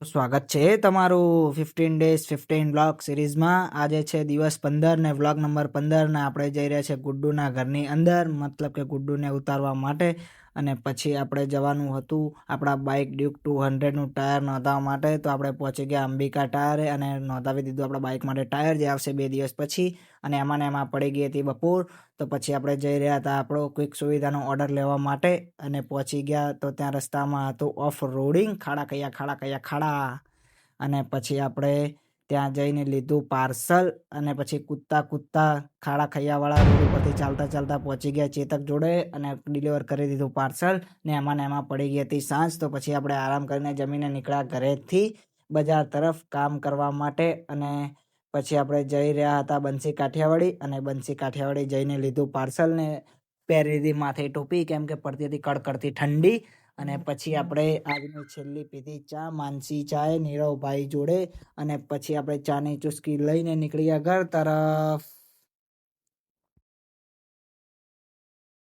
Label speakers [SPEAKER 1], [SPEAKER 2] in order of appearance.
[SPEAKER 1] સ્વાગત છે તમારું 15 ડેઝ 15 વ્લોગ સિરીઝમાં. આજે છે દિવસ 15 ને વ્લોગ નંબર 15 ને આપણે જઈ રહ્યા છે ગુડ્ડુના ઘરની અંદર, મતલબ કે ગુડ્ડુને ઉતારવા માટે. અને પછી આપણે જવાનું હતું આપણા બાઇક ડ્યુક 200નું ટાયર નોંધાવવા માટે. તો આપણે પહોંચી ગયા અંબિકા ટાયરે અને નોંધાવી દીધું આપણા બાઇક માટે ટાયર, જે આવશે 2 દિવસ પછી. અને એમાં ને એમાં પડી ગઈ હતી બપોર. તો પછી આપણે જઈ રહ્યા હતા આપણો ક્વિક સુવિધાનો ઓર્ડર લેવા માટે અને પહોંચી ગયા. તો ત્યાં રસ્તામાં હતું ઓફ રોડિંગ, ખાડા. અને પછી આપણે ત્યાં જઈને લીધું પાર્સલ અને પછી કૂદતા ખાડા ખૈયાવાળા રોડ ઉપરથી ચાલતા પહોંચી ગયા ચેતક જોડે અને ડિલિવર કરી દીધું પાર્સલ. ને એમાં પડી ગઈ હતી સાંજ. તો પછી આપણે આરામ કરીને જમીને નીકળ્યા ઘરેથી બજાર તરફ કામ કરવા માટે. અને પછી આપણે જઈ રહ્યા હતા બંસી કાઠિયાવાડી, અને બંસી કાઠિયાવાડી જઈને લીધું પાર્સલ ને પહેરી દીધી માથે ટોપી, કેમ કે પડતી હતી કડકડતી ઠંડી. અને પછી આપણે આજની છેલ્લી પીધી ચા, માનસી ચાય નીરવભાઈ જોડે. અને પછી આપણે ચાની ચુસ્કી લઈને નીકળ્યા ઘર તરફ.